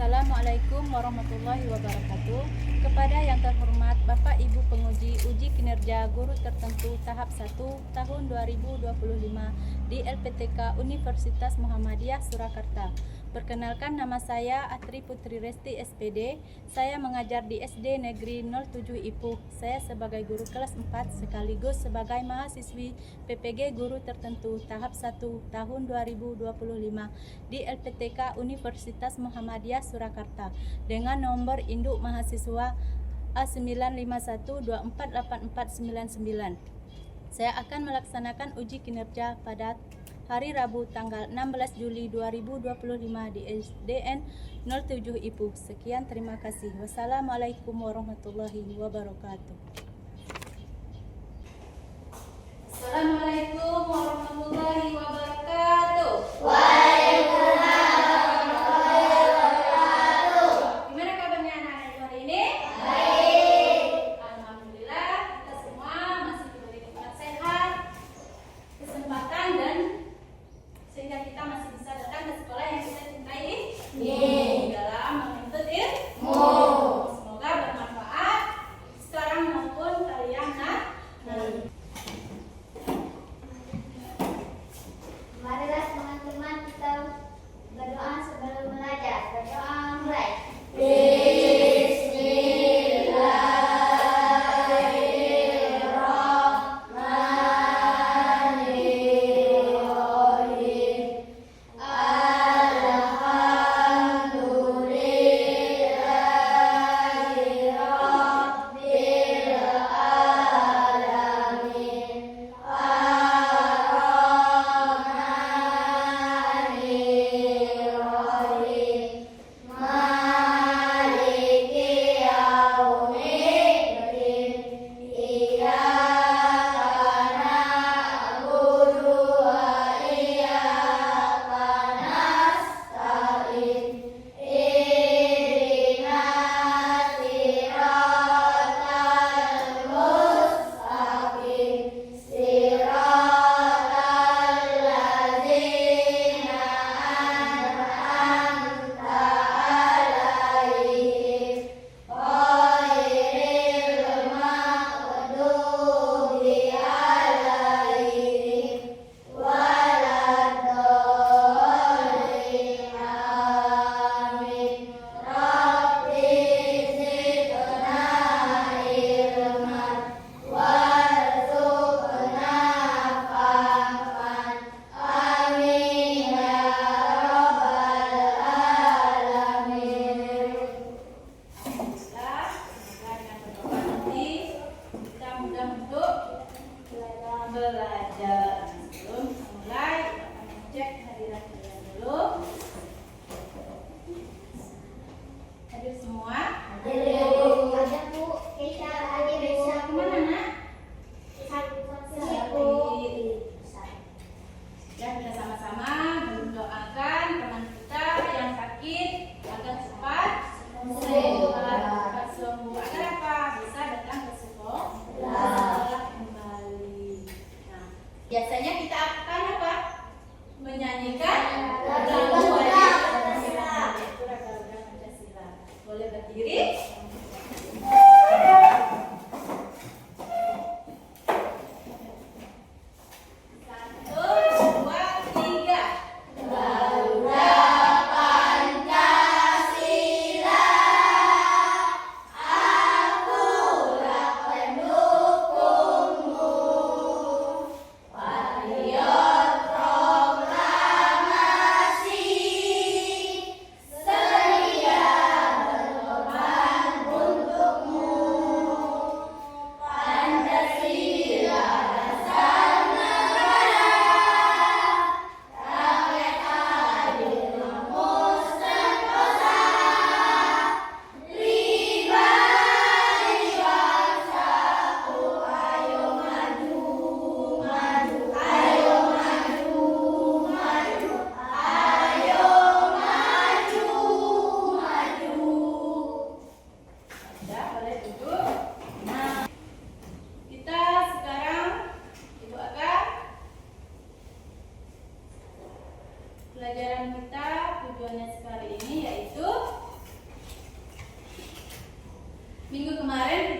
Assalamualaikum warahmatullahi wabarakatuh. Kepada yang terhormat Bapak Ibu penguji uji kinerja guru tertentu tahap 1 tahun 2025 di LPTK Universitas Muhammadiyah Surakarta. Perkenalkan, nama saya Atri Putri Resti SPD. Saya mengajar di SD Negeri 07 Ipuh. Saya sebagai guru kelas 4 sekaligus sebagai mahasiswi PPG guru tertentu tahap 1 tahun 2025 di LPTK Universitas Muhammadiyah Surakarta dengan nomor induk mahasiswa A951248499. Saya akan melaksanakan uji kinerja pada hari Rabu tanggal 16 Juli 2025 di SDN 07 Ipuh. Sekian, terima kasih. Wassalamualaikum warahmatullahi wabarakatuh. Assalamualaikum warahmatullahi wabarakatuh. Gimana kabarnya anak-anak hari ini? Baik. Alhamdulillah, kita semua masih diberi nikmat sehat, kesempatan, dan sehingga kita masih bisa datang ke sekolah yang kita cintai dalam menuntut ilmu. Semoga bermanfaat sekarang maupun kalian nanti. Marilah teman-teman kita berdoa sebelum belajar. Berdoa mulai. Bismillahirrahmanirrahim.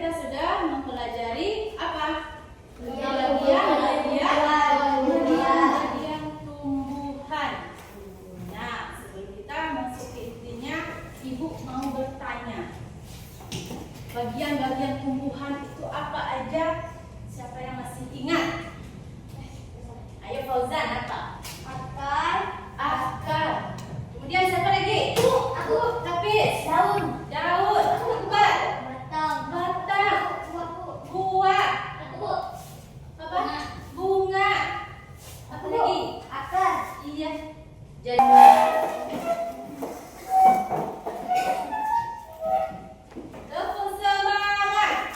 kita sudah mempelajari apa? Bagian tumbuhan. Nah, sebelum kita masuk ke intinya, Ibu mau bertanya. Bagian-bagian tumbuhan itu apa aja? Siapa yang masih ingat? Ayo Fauzan, apa? Akar. Kemudian siapa lagi? Lapis. Daun. Batang. Buah. Apa? Bunga. Apa lagi? Iya. Jadi tepuk semangat.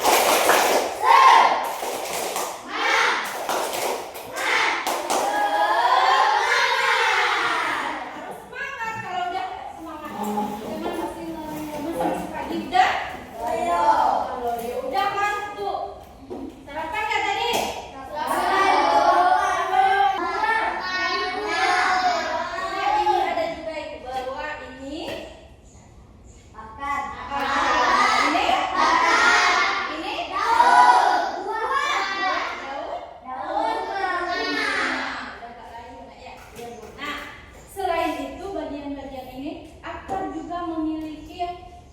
Harus semangat. Kalau udah semangat, jangan masih pagi udah. Kalau dia udah masuk. Sarapan nggak tadi? Nah, ini ada juga Ibu bawa ini. Ini daun. Nah, selain itu bagian-bagian ini akar juga memiliki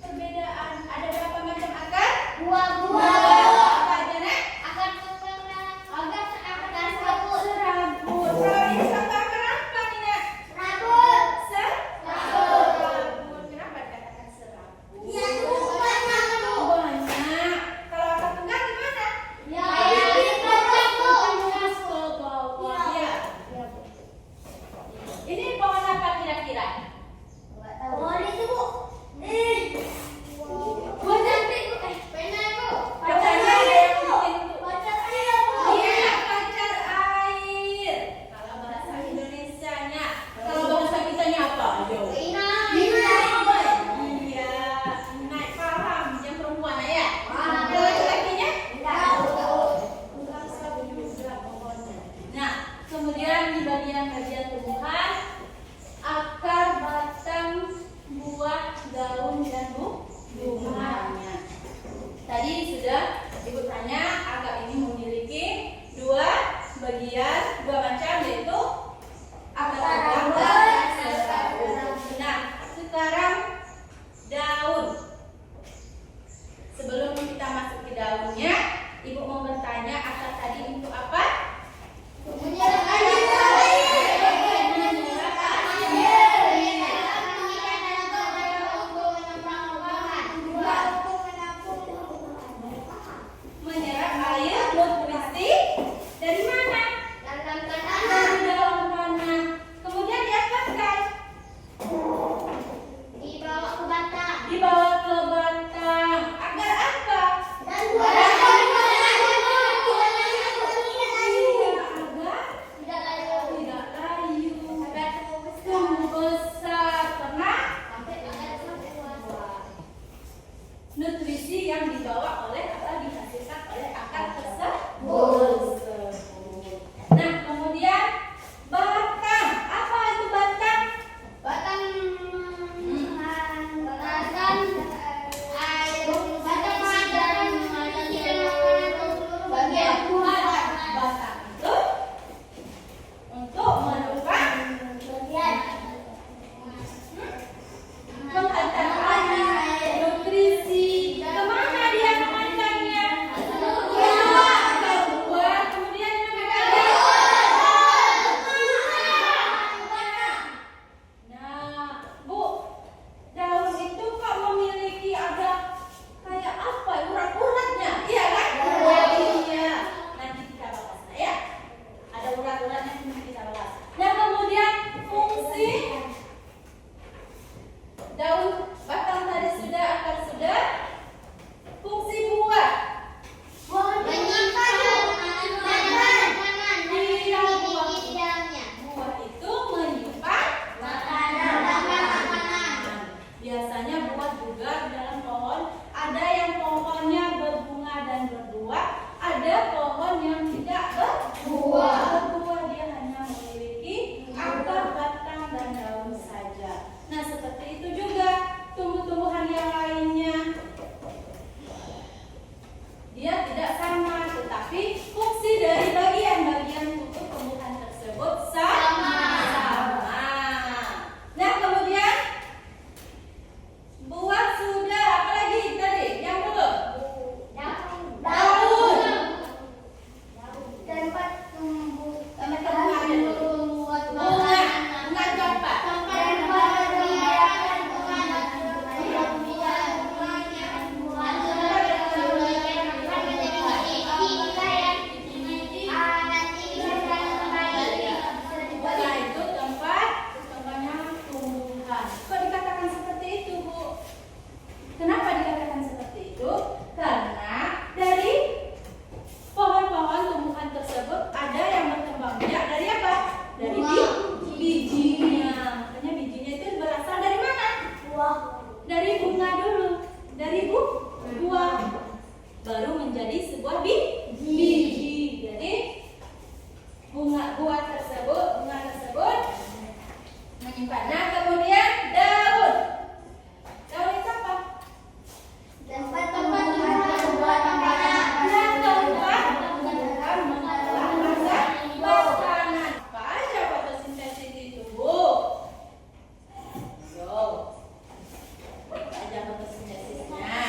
perbedaan. Ada berapa macam akar? Apa aja, Nak? Serabut. Kalau ini satu akar apa nih, Nak? Serabut. Kenapa dikatakan serabut? Banyak. Kalau akar tunggal gimana? Terus ke bawah. Ya. Ini pohon apa kira-kira? Pacarnya ada yang bikin tuh. Iya, pacar air. Kalau bahasa Indonesianya. Kalau bahasa kitanya apa? Ayo. Iya. Naik paham. Yang perempuan ya? Kalau laki-lakinya? Sapu juga pohonnya. Nah, kemudian di bagian-bagian tumbuhan, akar, batang, buah, daun, dan bunganya. Tadi sudah Ibu tanya, akar ini memiliki dua macam, yaitu akar tunggal dan serabut. Nah, sekarang daun. Sebelum kita masuk ke daunnya, Ibu mau bertanya, akar tadi untuk apa? Menyerap air nutrisi dari mana? Dari dalam tanah. Kemudian diapakan? Dibawa ke batang. Agar apa? Agar tidak layu. Tumbuh besar. Karena nutrisi yang dibawa oleh atau dihasilkan oleh akar tersebut. Nah, kemudian batang. Apa itu batang? Batang itu untuk menumpak menghantarkan nutrisi. Kemana dia menghantarnya? Ke buah. Kemudian nah, Bu, daun itu kok memiliki ada kayak apa? Urat-uratnya, iya kan? Iya. Nanti kita bahas, ya. Ada urat-uratnya, nanti kita bahas. Nah, kemudian fungsi daun, batang tadi sudah, akar sudah. Fungsi buah. Buah itu menyimpan biasanya buah juga di dalam pohon. Ada yang pohonnya berbunga dan berbuah, ada pohon yang tidak berbuah. Dia hanya memiliki akar, batang, dan daun saja. Nah, seperti itu juga tumbuh-tumbuhan yang lainnya. baru menjadi sebuah biji. Jadi bunga tersebut menyimpan. Nah, kemudian daun. Daun itu apa? Tempat membuat makanan. Makanan. Apa aja fotosintesis itu, Bu? Yo. Apa aja fotosintesisnya?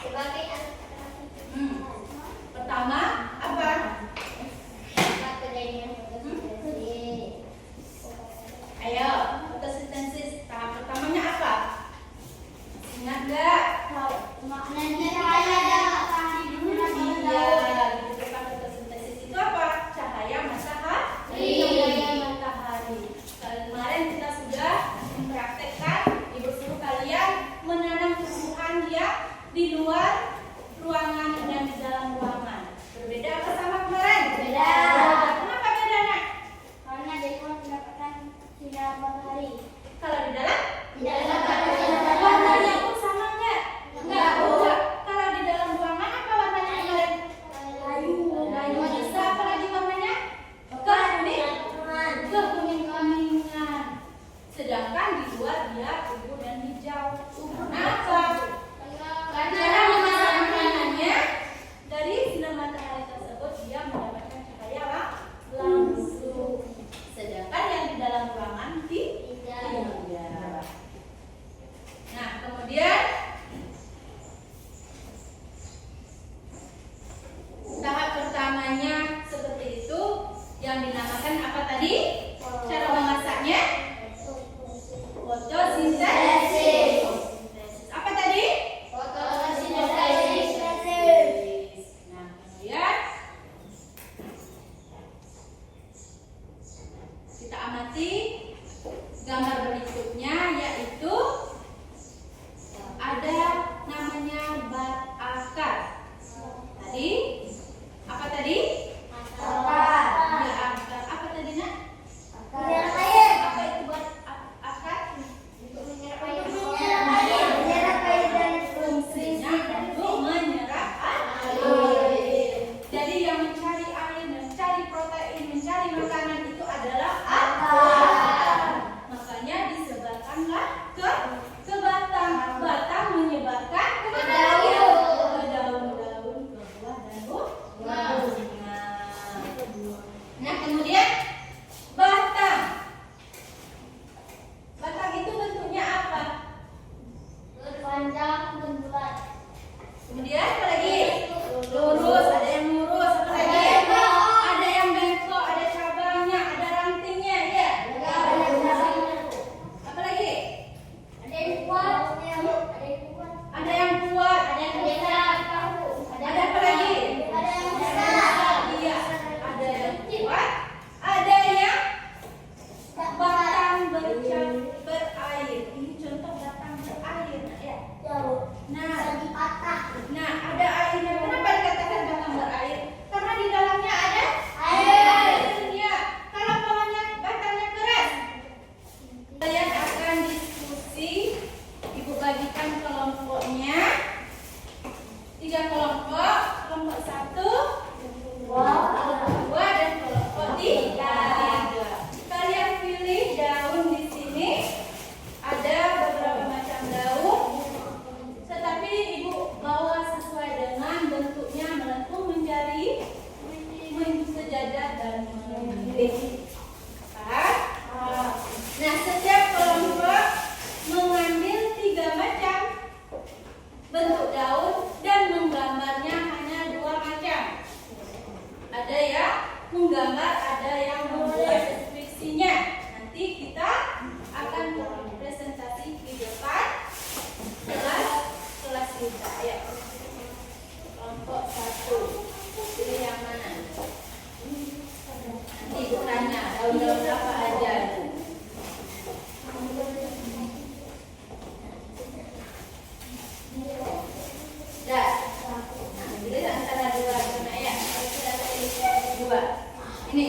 Sebagai Pertama, apa? terjadinya fotosintesis. Ayo, fotosintesis tahap pertamanya apa? Ingat nggak? Maknanya cahaya Iya, di depan fotosintesis itu apa? Cahaya matahari. Kemarin kita sudah mempraktekkan, ibu suruh kalian menanam tumbuhan yang di luar ruangan dan di dalam ruangan. Berbeda apa sama kemarin? Beda. Kenapa beda, Nak? karena dia pun mendapatkan sinar matahari. Kalau di dalam? Tidak mendapatkan sinar Warnanya matahari. pun sama nggak? Enggak, Bu. Kalau di dalam ruangan apa warnanya kemarin? Layu. Bisa apa lagi warnanya? Kekuningan. Sedangkan di luar dia ungu dan hijau. Kenapa? Cara memasak makanannya dari sinar matahari tersebut dia mendapatkan cahaya langsung. Sedangkan yang di dalam ruangan tidak. Nah, kemudian tahap pertamanya seperti itu yang dinamakan apa tadi? Cara memasaknya? Fotosintesis. Apa tadi? Fotosintesis. Nah, kemudian kita amati gambar berikutnya, yaitu ada namanya bat akar. Tadi apa tadi? Ya, akar. Apa tadi, Nak? Apa itu bat akar? Fungsinya untuk menyerap air. Jadi yang mencari air, mencari protein, mencari makanan itu adalah akar. Makanya disebarkanlah ke batang. Batang menyebarkan ke daun-daun, ke buah dan bunga. Nah, kemudian batang. Batang itu bentuknya apa? Panjang dan bulat. Kemudian apa lagi? Lurus, ada yang lurus, apa lagi? Ada yang bengkok, ada cabangnya, ada rantingnya, ya. Apa lagi? Ada yang kuat. Ada yang kuat, ada yang besar. Ada apa lagi? Ada yang besar. Iya, ada yang kuat, ada yang batang berair. Ini contoh batang berair, ya. Nah, ada airnya. Kenapa dikatakan batang berair? Karena di dalamnya ada airnya. Kalau pohonnya batangnya keras, kalian akan diskusi. Ibu bagikan kelompoknya 3 kelompok. Kelompok 1, kelompok 2, dan kelompok 3. Kalian pilih daun di sini. Ada beberapa macam daun, tetapi ibu bawa sesuai dengan bentuknya melengkung menjadi sejajar dan menggelitik. Nah, setiap kelompok mengambil 3 macam bentuk daun dan menggambarnya hanya 2 macam. Ada yang menggambar, ada yang membuat deskripsinya. Nanti kita akan presentasi di depan kelas kita, ya. Kelompok 1 pilih yang mana? Nanti ibu tanya daun-daun apa aja. Dah. Nah, pilih antara 2 ya. Kita pilih 2. Ini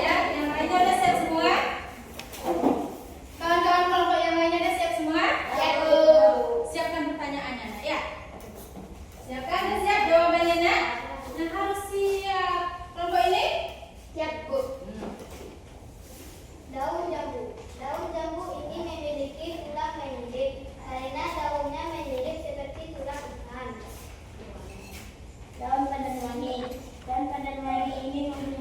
Ya, yang lainnya udah siap semua? Kawan-kawan kelompok yang lainnya udah siap semua? Ya, Bu. Siapkan pertanyaannya, nak, ya. Siapkan, udah siap jawabannya, nak? Nah, harus siap. Kelompok ini? Siap, Bu. Daun jambu. Daun jambu ini memiliki tulang menyilip karena daunnya menyilip seperti tulang ikan. Daun pandan wangi. Daun pandan wangi ini memiliki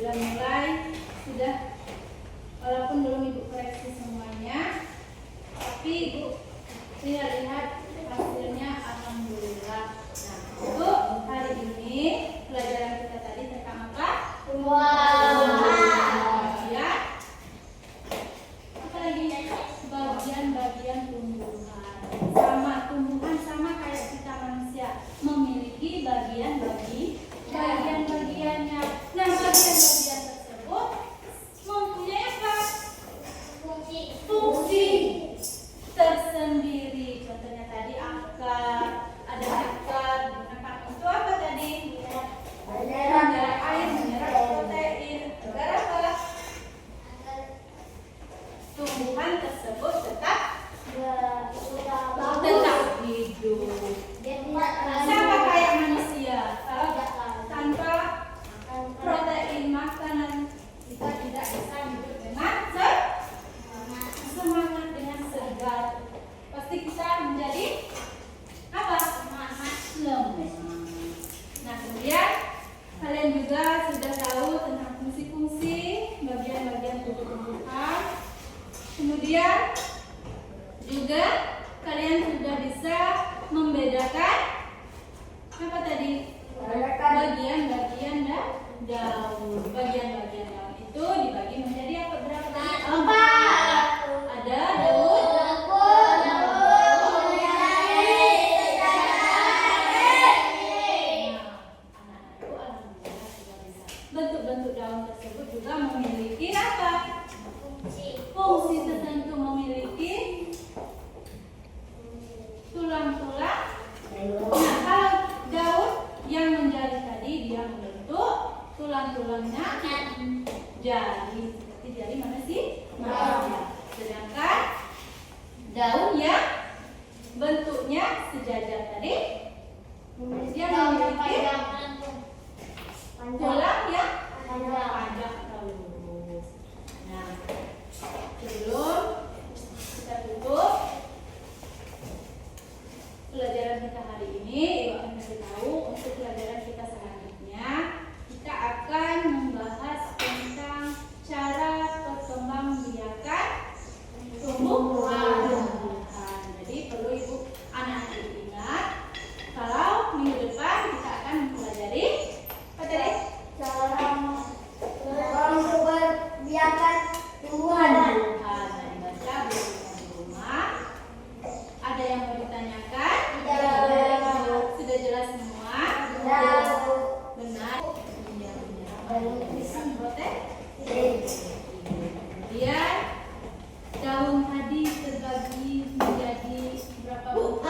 sudah mulai, sudah walaupun belum Ibu koreksi semuanya, tapi Ibu lihat hasilnya alhamdulillah. Nah, untuk hari ini pelajaran kita tadi tentang apa? Bagian apa lagi? Bagian-bagian tumbuhan. Sama tumbuhan sama kayak kita manusia, memiliki bagian-bagiannya. Nah, bagian-bagian tersebut mempunyai apa? Fungsi tersendiri. Contohnya tadi akar, ada akar digunakan untuk apa tadi? Menyerap air, menyerap protein. Agar apa? Tumbuhan tersebut tetap hidup. Sama kayak manusia. Kalau tanpa protein makanan kita tidak bisa hidup dengan semangat, dengan segar. Pasti kita menjadi apa? Lemes. Nah, kemudian kalian juga sudah tahu tentang fungsi-fungsi bagian-bagian tubuh tumbuhan. Kemudian juga kalian sudah bisa membedakan apa tadi? Bagian-bagian daun. Bagian-bagian daun itu dibagi menjadi apa? Berapa tadi? 4. Ada daun. Bentuk-bentuk daun tersebut juga memiliki apa? Fungsi tertentu, memiliki tulang-tulang. Nah, kalau daun yang menjadi tadi dia membentuk tulang-tulangnya jari, seperti jari mana sih? Manusia. Sedangkan daun yang bentuknya sejajar tadi dia memiliki tulang yang panjang atau lurus. Nah, sebelum kita tutup pelajaran kita hari ini, Ibu akan kasih tahu untuk pelajaran kita selanjutnya kita akan membahas tentang cara perkembangbiakan tumbuhan. Jadi perlu Ibu anak-anak ingat kalau minggu depan kita akan mempelajari apa tadi? Memperbiakan tumbuhan. Nah, dibaca di rumah. Ada yang mau ditanyakan? Sudah jelas semua? Benar? Iya, benar. Bisa memprotek? Kemudian daun tadi terbagi menjadi berapa?